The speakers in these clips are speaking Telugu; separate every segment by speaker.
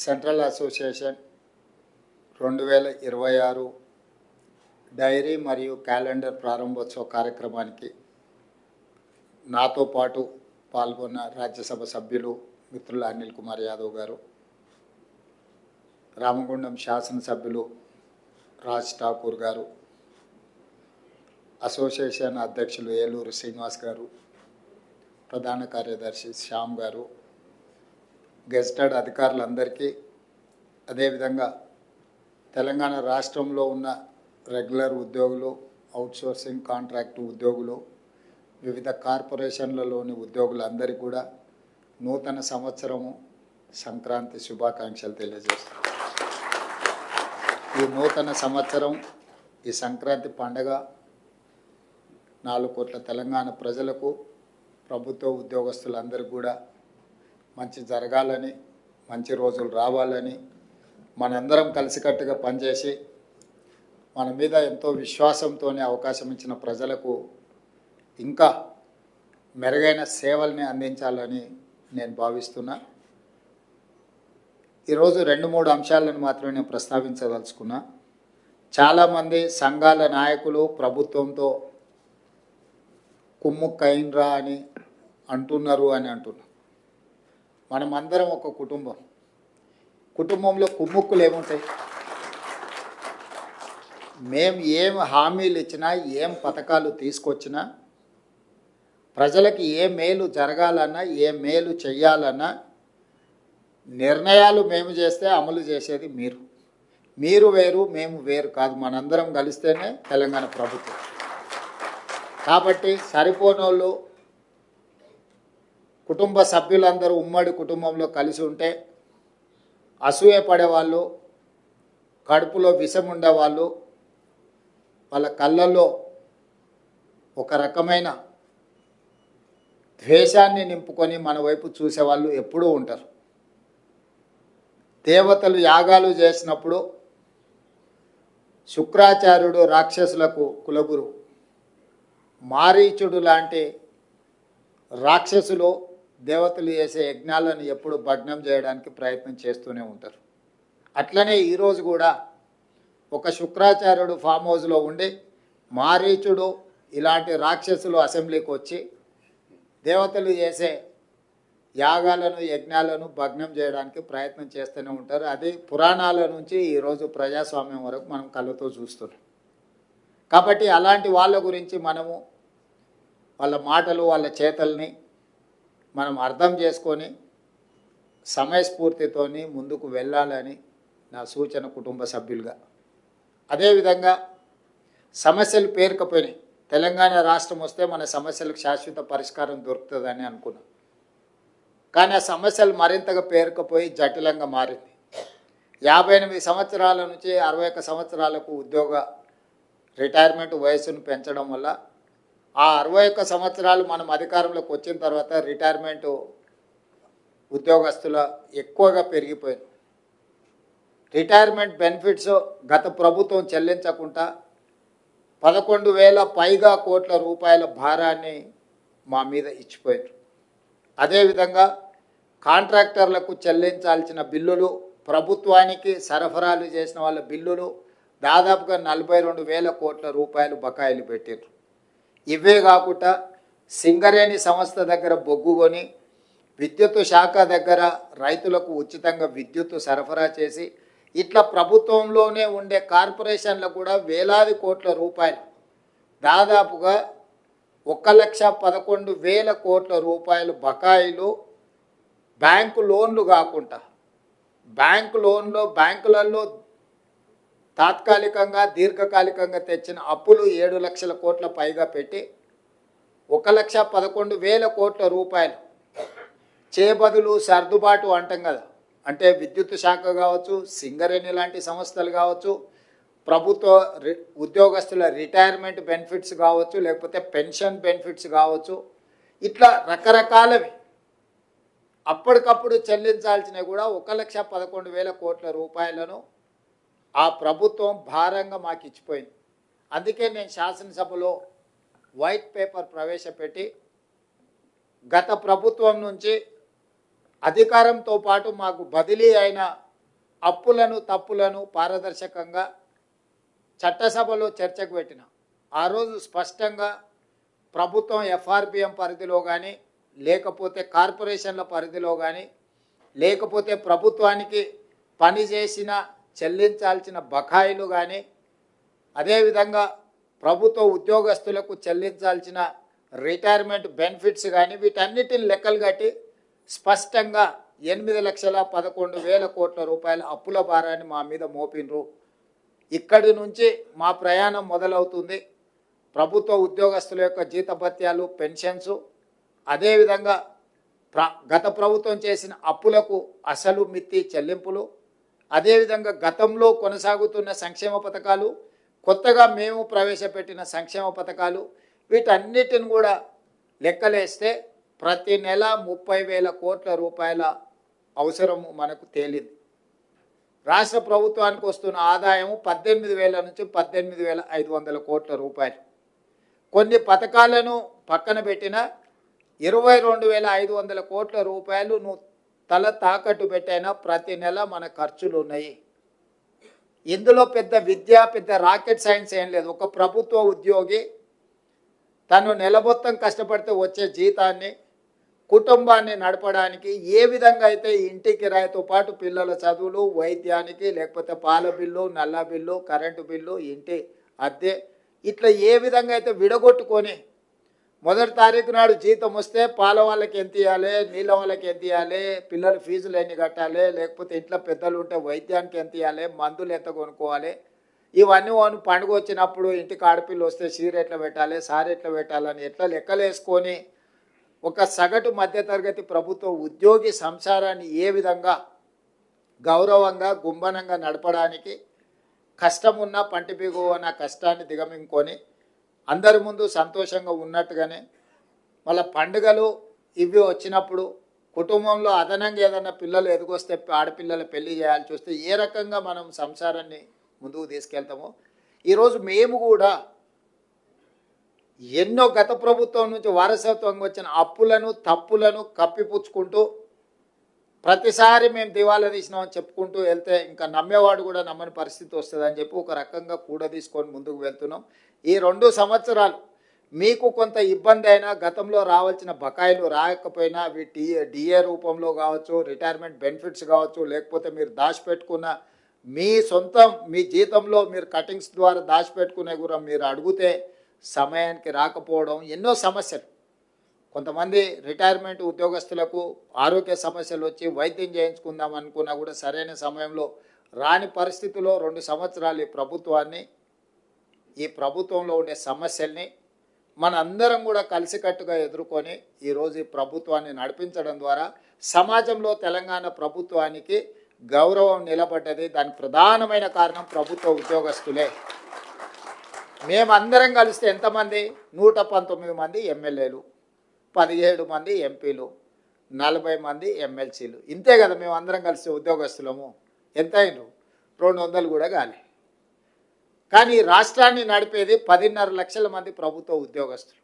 Speaker 1: సెంట్రల్ అసోసియేషన్ 2026 డైరీ మరియు క్యాలెండర్ ప్రారంభోత్సవ కార్యక్రమానికి నాతో పాటు పాల్గొన్న రాజ్యసభ సభ్యులు మిత్రులు అనిల్ కుమార్ యాదవ్ గారు, రామగుండం శాసనసభ్యులు రాజ్ ఠాకూర్ గారు, అసోసియేషన్ అధ్యక్షులు ఏలూరు శ్రీనివాస్ గారు, ప్రధాన కార్యదర్శి శ్యామ్ గారు, గెజిటెడ్ అధికారులందరికీ, అదేవిధంగా తెలంగాణ రాష్ట్రంలో ఉన్న రెగ్యులర్ ఉద్యోగులు, అవుట్సోర్సింగ్ కాంట్రాక్టు ఉద్యోగులు, వివిధ కార్పొరేషన్లలోని ఉద్యోగులందరికీ కూడా నూతన సంవత్సరము సంక్రాంతి శుభాకాంక్షలు తెలియజేస్తాం. ఈ నూతన సంవత్సరం, ఈ సంక్రాంతి పండగ 4 కోట్ల తెలంగాణ ప్రజలకు, ప్రభుత్వ ఉద్యోగస్తులందరికీ కూడా మంచి జరగాలని, మంచి రోజులు రావాలని, మనందరం కలిసికట్టుగా పనిచేసి మన మీద ఎంతో విశ్వాసంతోనే అవకాశం ఇచ్చిన ప్రజలకు ఇంకా మెరుగైన సేవల్ని అందించాలని నేను భావిస్తున్నా. ఈరోజు 2-3 అంశాలను మాత్రమే నేను ప్రస్తావించదలుచుకున్నా. చాలామంది సంఘాల నాయకులు ప్రభుత్వంతో కుమ్ముక్కైనరా అని అంటున్నారు. మనమందరం ఒక కుటుంబం. కుటుంబంలో కుమ్ముక్కులు ఏముంటాయి? మేము ఏం హామీలు ఇచ్చినా, ఏం పథకాలు తీసుకొచ్చినా, ప్రజలకి ఏ మేలు జరగాలన్నా, ఏ మేలు చెయ్యాలన్నా నిర్ణయాలు మేము చేస్తే అమలు చేసేది మీరు. మీరు వేరు, మేము వేరు కాదు. మనందరం కలిస్తేనే తెలంగాణ ప్రభుత్వం. కాబట్టి సరిపోనోళ్ళు, కుటుంబ సభ్యులందరూ ఉమ్మడి కుటుంబంలో కలిసి ఉంటే అసూయ పడేవాళ్ళు, కడుపులో విషం ఉండేవాళ్ళు, వాళ్ళ కళ్ళల్లో ఒక రకమైన ద్వేషాన్ని నింపుకొని మన వైపు చూసేవాళ్ళు ఎప్పుడూ ఉంటారు. దేవతలు యాగాలు చేసినప్పుడు శుక్రాచార్యుడు రాక్షసులకు కులగురు, మారీచుడు లాంటి రాక్షసులు దేవతలు చేసే యజ్ఞాలను ఎప్పుడు భగ్నం చేయడానికి ప్రయత్నం చేస్తూనే ఉంటారు. అట్లనే ఈరోజు కూడా ఒక శుక్రాచార్యుడు ఫామ్ హౌస్లో ఉండి మారీచుడు ఇలాంటి రాక్షసులు అసెంబ్లీకి వచ్చి దేవతలు చేసే యాగాలను, యజ్ఞాలను భగ్నం చేయడానికి ప్రయత్నం చేస్తూనే ఉంటారు. అది పురాణాల నుంచి ఈరోజు ప్రజాస్వామ్యం వరకు మనం కళ్ళతో చూస్తున్నాం. కాబట్టి అలాంటి వాళ్ళ గురించి మనము వాళ్ళ మాటలు, వాళ్ళ చేతల్ని మనం అర్థం చేసుకొని సమయస్ఫూర్తితోని ముందుకు వెళ్ళాలని నా సూచన కుటుంబ సభ్యులుగా. అదేవిధంగా సమస్యలు పేరుకపోయినాయి. తెలంగాణ రాష్ట్రం వస్తే మన సమస్యలకు శాశ్వత పరిష్కారం దొరుకుతుందని అనుకున్నాం. కానీ ఆ సమస్యలు మరింతగా పేరుకుపోయి జటిలంగా మారింది. 58 సంవత్సరాల నుంచి 61 సంవత్సరాలకు ఉద్యోగ రిటైర్మెంట్ వయసును పెంచడం వల్ల ఆ 61 సంవత్సరాలు మనం అధికారంలోకి వచ్చిన తర్వాత రిటైర్మెంట్ ఉద్యోగస్తుల ఎక్కువగా పెరిగిపోయింది. రిటైర్మెంట్ బెనిఫిట్స్ గత ప్రభుత్వం చెల్లించకుండా 11,000 పైగా కోట్ల రూపాయల భారాన్ని మా మీద ఇచ్చిపోయారు. అదేవిధంగా కాంట్రాక్టర్లకు చెల్లించాల్సిన బిల్లులు, ప్రభుత్వానికి సరఫరాలు చేసిన వాళ్ళ బిల్లులు దాదాపుగా 42,000 కోట్ల రూపాయలు బకాయిలు పెట్టారు. ఇవే కాకుండా సింగరేణి సంస్థ దగ్గర బొగ్గు కొని, విద్యుత్ శాఖ దగ్గర రైతులకు ఉచితంగా విద్యుత్తు సరఫరా చేసి, ఇట్లా ప్రభుత్వంలోనే ఉండే కార్పొరేషన్లకు కూడా వేలాది కోట్ల రూపాయలు, దాదాపుగా 1,11,000 కోట్ల రూపాయలు బకాయిలు బ్యాంకు లోన్లు కాకుండా, బ్యాంకులలో తాత్కాలికంగా, దీర్ఘకాలికంగా తెచ్చిన అప్పులు 7 లక్షల కోట్ల పైగా పెట్టి 1,11,000 కోట్ల రూపాయలు చేబదులు, సర్దుబాటు అంటాం కదా, అంటే విద్యుత్ శాఖ కావచ్చు, సింగరేణి లాంటి సంస్థలు కావచ్చు, ప్రభుత్వ ఉద్యోగస్తుల రిటైర్మెంట్ బెనిఫిట్స్ కావచ్చు, లేకపోతే పెన్షన్ బెనిఫిట్స్ కావచ్చు, ఇట్లా రకరకాలవి అప్పటికప్పుడు చెల్లించాల్సినవి కూడా 1,11,000 కోట్ల రూపాయలను ఆ ప్రభుత్వం భారంగా మాకు ఇచ్చిపోయింది. అందుకే నేను శాసనసభలో వైట్ పేపర్ ప్రవేశపెట్టి గత ప్రభుత్వం నుంచి అధికారంతో పాటు మాకు బదిలీ అయిన అప్పులను తప్పులను పారదర్శకంగా చట్టసభలో చర్చకు పెట్టిన ఆ రోజు స్పష్టంగా ప్రభుత్వం ఎఫ్ఆర్బిఎం పరిధిలో కానీ లేకపోతే కార్పొరేషన్ల పరిధిలో కానీ లేకపోతే ప్రభుత్వానికి పనిచేసిన చెల్లించాల్సిన బకాయిలు కానీ అదేవిధంగా ప్రభుత్వ ఉద్యోగస్తులకు చెల్లించాల్సిన రిటైర్మెంట్ బెనిఫిట్స్ కానీ వీటన్నిటిని లెక్కలు కట్టి స్పష్టంగా 8,11,000 కోట్ల రూపాయల అప్పుల భారాన్ని మా మీద మోపినరు. ఇక్కడి నుంచి మా ప్రయాణం మొదలవుతుంది. ప్రభుత్వ ఉద్యోగస్తుల యొక్క జీతభత్యాలు, పెన్షన్స్, అదేవిధంగా గత ప్రభుత్వం చేసిన అప్పులకు అసలు మిత్తి చెల్లింపులు, అదేవిధంగా గతంలో కొనసాగుతున్న సంక్షేమ పథకాలు, కొత్తగా మేము ప్రవేశపెట్టిన సంక్షేమ పథకాలు, వీటన్నిటిని కూడా లెక్కలేస్తే ప్రతి నెల 30,000 కోట్ల రూపాయల అవసరము మనకు తేలింది. రాష్ట్ర ప్రభుత్వానికి వస్తున్న ఆదాయం 18,000 నుంచి 18,500 కోట్ల రూపాయలు. కొన్ని పథకాలను పక్కన పెట్టిన 22,500 కోట్ల రూపాయలు నువ్వు తల తాకట్టు పెట్టైనా ప్రతి నెల మన ఖర్చులు ఉన్నాయి. ఇందులో పెద్ద రాకెట్ సైన్స్ ఏం లేదు. ఒక ప్రభుత్వ ఉద్యోగి తను నెల మొత్తం కష్టపడితే వచ్చే జీతాన్ని కుటుంబాన్ని నడపడానికి ఏ విధంగా అయితే ఇంటి కిరాయితో పాటు పిల్లల చదువులు, వైద్యానికి, లేకపోతే పాల బిల్లు, నల్ల బిల్లు, కరెంటు బిల్లు, ఇంటి అద్దె, ఇట్లా ఏ విధంగా అయితే విడగొట్టుకొని మొదటి తారీఖు నాడు జీతం వస్తే పాల వాళ్ళకి ఎంత ఇవ్వాలి, నీళ్ళ వాళ్ళకి ఎంత ఇవ్వాలి, పిల్లల ఫీజులు ఎన్ని కట్టాలి, లేకపోతే ఇంట్లో పెద్దలు ఉంటే వైద్యానికి ఎంత ఇవ్వాలి, మందులు ఎంత కొనుక్కోవాలి, ఇవన్నీ పండుగ వచ్చినప్పుడు ఇంటికి ఆడపిల్ల వస్తే చీర ఎట్లా పెట్టాలి, సారి ఎట్లా పెట్టాలని ఎట్లా లెక్కలేసుకొని ఒక సగటు మధ్యతరగతి ప్రభుత్వ ఉద్యోగి సంసారాన్ని ఏ విధంగా గౌరవంగా గుంభనంగా నడపడానికి కష్టమున్న పంటిపిగు అన్న కష్టాన్ని దిగమింగుకొని అందరి ముందు సంతోషంగా ఉన్నట్టుగానే మళ్ళీ పండుగలు ఇవి వచ్చినప్పుడు కుటుంబంలో అదనంగా ఏదన్నా పిల్లలు ఎదుగొస్తే ఆడపిల్లల పెళ్లి చేయాల్సి వస్తే ఏ రకంగా మనం సంసారాన్ని ముందుకు తీసుకెళ్తామో ఈరోజు మేము కూడా ఎన్నో గత ప్రభుత్వం నుంచి వారసత్వంగా వచ్చిన అప్పులను తప్పులను కప్పిపుచ్చుకుంటూ ప్రతిసారి మేము దివాలా తీసినామని చెప్పుకుంటూ వెళ్తే ఇంకా నమ్మేవాడు కూడా నమ్మని పరిస్థితి వస్తుందని చెప్పి ఒక రకంగా కూడా తీసుకొని ముందుకు వెళ్తున్నాం. ఈ 2 సంవత్సరాలు మీకు కొంత ఇబ్బంది అయినా, గతంలో రావాల్సిన బకాయిలు రాకపోయినా అవి డిఏ రూపంలో కావచ్చు, రిటైర్మెంట్ బెనిఫిట్స్ కావచ్చు, లేకపోతే మీరు దాచిపెట్టుకున్న మీ జీతంలో మీరు కటింగ్స్ ద్వారా దాచిపెట్టుకునే కూడా మీరు అడిగితే సమయానికి రాకపోవడం, ఎన్నో సమస్యలు. కొంతమంది రిటైర్మెంట్ ఉద్యోగస్తులకు ఆరోగ్య సమస్యలు వచ్చి వైద్యం చేయించుకుందాం అనుకున్నా కూడా సరైన సమయంలో రాని పరిస్థితుల్లో 2 సంవత్సరాలు ఈ ప్రభుత్వంలో ఉండే సమస్యల్ని మన అందరం కూడా కలిసికట్టుగా ఎదుర్కొని ఈరోజు ఈ ప్రభుత్వాన్ని నడిపించడం ద్వారా సమాజంలో తెలంగాణ ప్రభుత్వానికి గౌరవం నిలబడ్డది. దానికి ప్రధానమైన కారణం ప్రభుత్వ ఉద్యోగస్తులే. మేమందరం కలిస్తే ఎంతమంది? 119 మంది ఎమ్మెల్యేలు, 17 మంది ఎంపీలు, 40 మంది ఎమ్మెల్సీలు. ఇంతే కదా మేము అందరం కలిసి ఉద్యోగస్తులము. ఎంత అయినరు? 200 కూడా కాలే. కానీ రాష్ట్రాన్ని నడిపేది 10.5 లక్షల మంది ప్రభుత్వ ఉద్యోగస్తులు.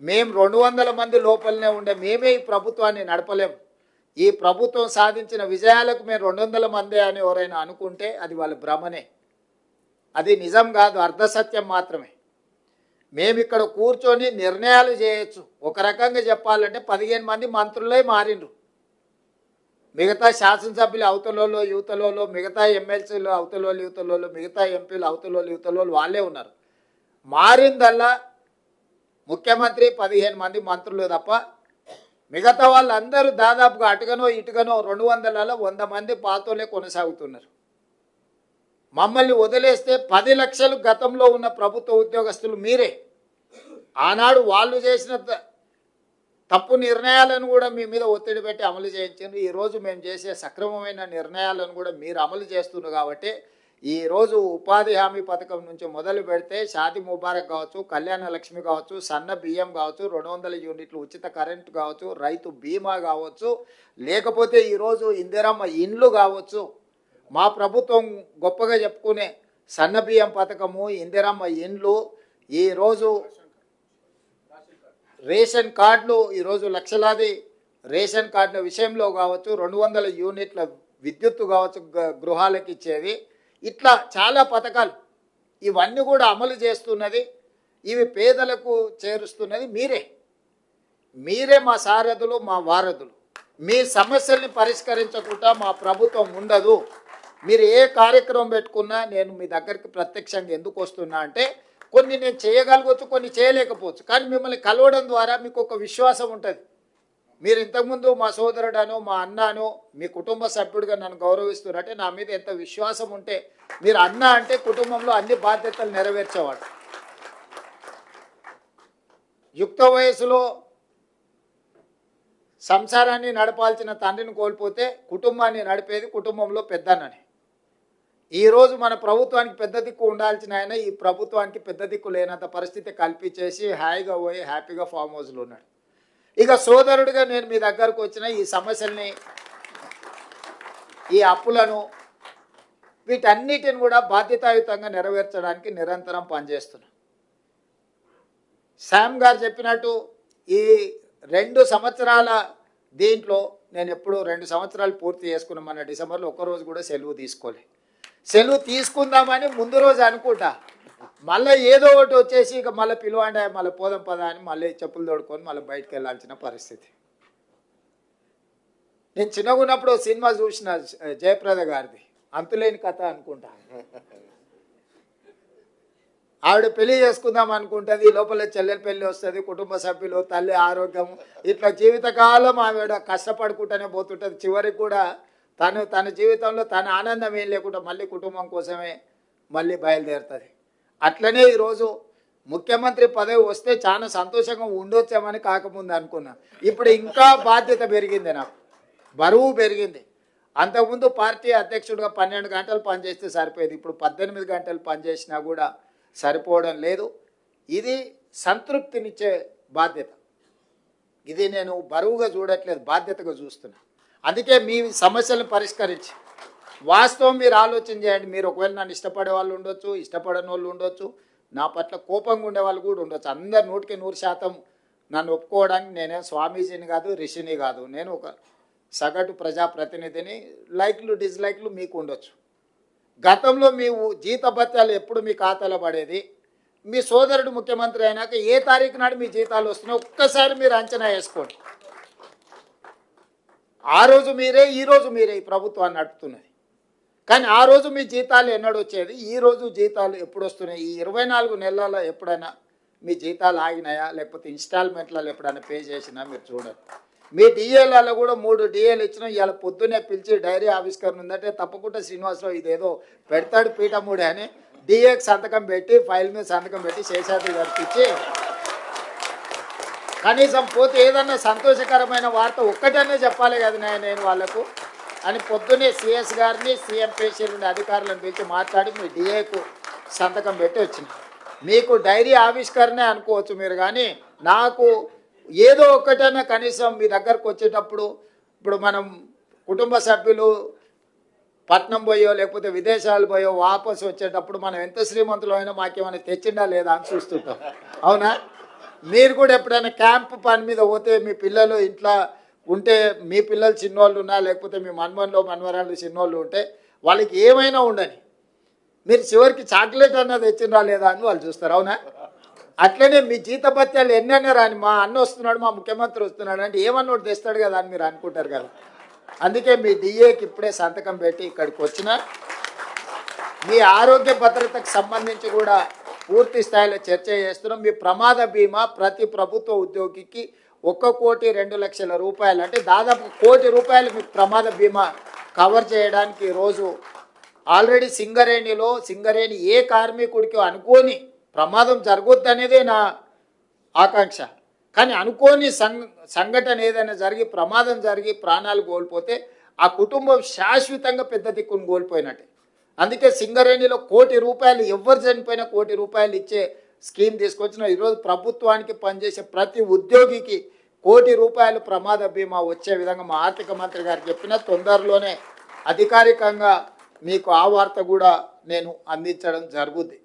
Speaker 1: మేము 200 మంది లోపలనే ఉండే మేమే ఈ ప్రభుత్వాన్ని నడపలేము. ఈ ప్రభుత్వం సాధించిన విజయాలకు మేము 200 మందే అని ఎవరైనా అనుకుంటే అది వాళ్ళ భ్రమనే. అది నిజం కాదు, అర్ధసత్యం మాత్రమే. మేము ఇక్కడ కూర్చొని నిర్ణయాలు చేయొచ్చు. ఒక రకంగా చెప్పాలంటే 15 మంది మంత్రులే మారిండ్రు. మిగతా శాసనసభ్యులు అవతలలో యువతలలో, మిగతా ఎమ్మెల్సీలు అవతలలో యువతలలో, మిగతా ఎంపీలు అవతలలో యువతలలో వాళ్ళే ఉన్నారు. మారిందల్లా ముఖ్యమంత్రి 15 మంది మంత్రులు తప్ప మిగతా వాళ్ళందరూ దాదాపుగా అటుగనో ఇటుగనో 200లలో 100 మంది పాతోలే కొనసాగుతున్నారు. మమ్మల్ని వదిలేస్తే 10 లక్షలు గతంలో ఉన్న ప్రభుత్వ ఉద్యోగస్తులు మీరే. ఆనాడు వాళ్ళు చేసిన తప్పు నిర్ణయాలను కూడా మీ మీద ఒత్తిడి పెట్టి అమలు చేయించారు. ఈరోజు మేము చేసే సక్రమమైన నిర్ణయాలను కూడా మీరు అమలు చేస్తున్నారు. కాబట్టి ఈరోజు ఉపాధి హామీ పథకం నుంచి మొదలు పెడితే షాది ముబారక్ కావచ్చు, కళ్యాణ లక్ష్మి కావచ్చు, సన్న బియ్యం కావచ్చు, 200 యూనిట్లు ఉచిత కరెంటు కావచ్చు, రైతు బీమా కావచ్చు, లేకపోతే ఈరోజు ఇందిరమ్మ ఇండ్లు కావచ్చు, మా ప్రభుత్వం గొప్పగా చెప్పుకునే సన్న బియ్యం పథకము, ఇందిరమ్మ ఇండ్లు, ఈరోజు రేషన్ కార్డులు, ఈరోజు లక్షలాది రేషన్ కార్డుల విషయంలో కావచ్చు, 200 యూనిట్ల విద్యుత్తు కావచ్చు, గృహాలకు ఇచ్చేది, ఇట్లా చాలా పథకాలు ఇవన్నీ కూడా అమలు చేస్తున్నది. ఇవి పేదలకు చేరుస్తున్నది మీరే మా సారథులు, మా వారధులు. మీ సమస్యల్ని పరిష్కరించకుండా మా ప్రభుత్వం ఉండదు. మీరు ఏ కార్యక్రమం పెట్టుకున్నా నేను మీ దగ్గరికి ప్రత్యక్షంగా ఎందుకు వస్తున్నా అంటే, కొన్ని నేను చేయగలగవచ్చు, కొన్ని చేయలేకపోవచ్చు, కానీ మిమ్మల్ని కలవడం ద్వారా మీకు ఒక విశ్వాసం ఉంటుంది. మీరు ఇంతకుముందు మా సోదరుడనో మా అన్నానో మీ కుటుంబ సభ్యుడిగా నన్ను గౌరవిస్తున్నారంటే నా మీద ఎంత విశ్వాసం ఉంటే, మీరు అన్న అంటే కుటుంబంలో అన్ని బాధ్యతలు నెరవేర్చేవాడు. యుక్త వయసులో సంసారాన్ని నడపాల్సిన తండ్రిని కోల్పోతే కుటుంబాన్ని నడిపేది కుటుంబంలో పెద్దన్నని. ఈరోజు మన ప్రభుత్వానికి పెద్ద దిక్కు ఉండాల్సిన ఆయన ఈ ప్రభుత్వానికి పెద్ద దిక్కు లేనంత పరిస్థితి కల్పించేసి హాయిగా పోయి హ్యాపీగా ఫామ్ హౌస్లో ఉన్నాడు. ఇక సోదరుడిగా నేను మీ దగ్గరకు వచ్చిన ఈ సమస్యల్ని, ఈ అప్పులను, వీటన్నిటిని కూడా బాధ్యతాయుతంగా నెరవేర్చడానికి నిరంతరం పనిచేస్తున్నా. శామ్ గారు చెప్పినట్టు ఈ 2 సంవత్సరాల దీంట్లో నేను ఎప్పుడు 2 సంవత్సరాలు పూర్తి చేసుకున్నాం. మన డిసెంబర్లో ఒక్కరోజు కూడా సెలవు తీసుకోలే. సెలవు తీసుకుందామని ముందు రోజు అనుకుంటా, మళ్ళీ ఏదో ఒకటి వచ్చేసి ఇక మళ్ళీ పిలువండి, మళ్ళీ పోదాం పదా అని మళ్ళీ చెప్పులు తోడుకొని మళ్ళీ బయటకు వెళ్ళాల్సిన పరిస్థితి. నేను చిన్నగా ఉన్నప్పుడు సినిమా చూసిన జయప్రద గారిది, అంతులేని కథ అనుకుంటా. ఆవిడ పెళ్లి చేసుకుందాం అనుకుంటుంది, లోపల చెల్లెలు పెళ్లి వస్తుంది, కుటుంబ సభ్యులు, తల్లి ఆరోగ్యం, ఇట్లా జీవితకాలం ఆవిడ కష్టపడుకుంటూనే పోతుంటుంది. చివరికి కూడా తన జీవితంలో తన ఆనందం ఏం లేకుండా మళ్ళీ కుటుంబం కోసమే మళ్ళీ బయలుదేరుతుంది. అట్లనే ఈరోజు ముఖ్యమంత్రి పదవి వస్తే చాలా సంతోషంగా ఉండొచ్చామని కాకముందు అనుకున్నా. ఇప్పుడు ఇంకా బాధ్యత పెరిగింది, నాకు బరువు పెరిగింది. అంతకుముందు పార్టీ అధ్యక్షుడిగా 12 గంటలు పనిచేస్తే సరిపోయేది, ఇప్పుడు 18 గంటలు పనిచేసినా కూడా సరిపోవడం లేదు. ఇది సంతృప్తినిచ్చే బాధ్యత. ఇది నేను బరువుగా చూడట్లేదు, బాధ్యతగా చూస్తున్నా. అందుకే మీ సమస్యలను పరిష్కరించి, వాస్తవం మీరు ఆలోచన చేయండి. మీరు ఒకవేళ నన్ను ఇష్టపడే వాళ్ళు ఉండొచ్చు, ఇష్టపడని వాళ్ళు ఉండొచ్చు, నా పట్ల కోపంగా ఉండే వాళ్ళు కూడా ఉండొచ్చు. అందరు 100% నన్ను ఒప్పుకోవడానికి నేనే స్వామీజీని కాదు, రిషిని కాదు. నేను ఒక సగటు ప్రజాప్రతినిధిని. లైక్లు డిస్లైక్లు మీకు ఉండొచ్చు. గతంలో మీ జీతభత్యాలు ఎప్పుడు మీ ఖాతాలో పడేది, మీ సోదరుడు ముఖ్యమంత్రి అయినాక ఏ తారీఖు నాడు మీ జీతాలు వస్తున్నాయి ఒక్కసారి మీరు అంచనా వేసుకోండి. ఆ రోజు మీరే, ఈరోజు మీరే ఈ ప్రభుత్వాన్ని నడుపుతున్నది. కానీ ఆ రోజు మీ జీతాలు ఎన్నడు వచ్చేది, ఈరోజు జీతాలు ఎప్పుడు వస్తున్నాయి, ఈ 24 నెలల ఎప్పుడైనా మీ జీతాలు ఆగినాయా, లేకపోతే ఇన్స్టాల్మెంట్లలో ఎప్పుడైనా పే చేసినా మీరు చూడండి. మీ డిఏలలో కూడా 3 డిఏలు ఇచ్చినా ఇవాళ పొద్దున్నే పిలిచి డైరీ ఆవిష్కరణ ఉందంటే తప్పకుండా శ్రీనివాసరావు ఇదేదో పెడతాడు పీఠముడే అని డిఏకి సంతకం పెట్టి, ఫైల్ మీద సంతకం పెట్టి శేషాద్రి గారికి ఇచ్చి, కనీసం పోతే ఏదన్నా సంతోషకరమైన వార్త ఒక్కటనే చెప్పాలి కదా నేను వాళ్ళకు అని పొద్దున్నే సిఎస్ గారిని, సీఎం పేషీల నుండి అధికారులను పిలిచి మాట్లాడి మీ డిఏకు సంతకం పెట్టి వచ్చింది. మీకు డైరీ ఆవిష్కరణే అనుకోవచ్చు మీరు, కానీ నాకు ఏదో ఒక్కటైనా కనీసం మీ దగ్గరకు వచ్చేటప్పుడు, ఇప్పుడు మనం కుటుంబ సభ్యులు పట్నం పోయో లేకపోతే విదేశాలు పోయో వాపసు వచ్చేటప్పుడు మనం ఎంత శ్రీమంతులు అయినా మాకేమైనా తెచ్చిండా లేదా అని చూస్తుంటాం, అవునా? మీరు కూడా ఎప్పుడైనా క్యాంపు పని మీద పోతే మీ పిల్లలు ఇంట్లో ఉంటే, మీ పిల్లలు చిన్నోళ్ళు ఉన్నా లేకపోతే మీ మనవరాళ్ళు చిన్నోళ్ళు ఉంటే వాళ్ళకి ఏమైనా ఉండని, మీరు చివరికి చాక్లెట్ అన్నది తెచ్చిండ్రా లేదా అని వాళ్ళు చూస్తారు, అవునా? అట్లనే మీ జీతభత్యాలు ఎన్నైనా రాని, మా అన్న వస్తున్నాడు, మా ముఖ్యమంత్రి వస్తున్నాడు అంటే ఏమన్నా ఒకటి తెస్తాడు కదా అని మీరు అనుకుంటారు కదా. అందుకే మీ డిఏకి ఇప్పుడే సంతకం పెట్టి ఇక్కడికి వచ్చిన, మీ ఆరోగ్య భద్రతకు సంబంధించి కూడా పూర్తి స్థాయిలో చర్చ చేస్తున్నాం. మీ ప్రమాద బీమా ప్రతి ప్రభుత్వ ఉద్యోగికి 1,02,00,000 రూపాయలు, అంటే దాదాపు 1 కోటి రూపాయలు మీకు ప్రమాద బీమా కవర్ చేయడానికి ఈరోజు ఆల్రెడీ సింగరేణి ఏ కార్మికుడికి అనుకోని ప్రమాదం జరగొద్దనేదే నా ఆకాంక్ష. కానీ అనుకోని సంఘటన ఏదైనా జరిగి, ప్రమాదం జరిగి ప్రాణాలు కోల్పోతే ఆ కుటుంబం శాశ్వతంగా పెద్ద దిక్కును కోల్పోయినట్టే. అందుకే సింగరేణిలో 1 కోటి రూపాయలు, ఎవరు చనిపోయినా 1 కోటి రూపాయలు ఇచ్చే స్కీమ్ తీసుకొచ్చిన. ఈరోజు ప్రభుత్వానికి పనిచేసే ప్రతి ఉద్యోగికి 1 కోటి రూపాయలు ప్రమాద బీమా వచ్చే విధంగా మా ఆర్థిక మంత్రి గారు చెప్పిన, తొందరలోనే అధికారికంగా మీకు ఆ వార్త కూడా నేను అందించడం జరుగుద్ది.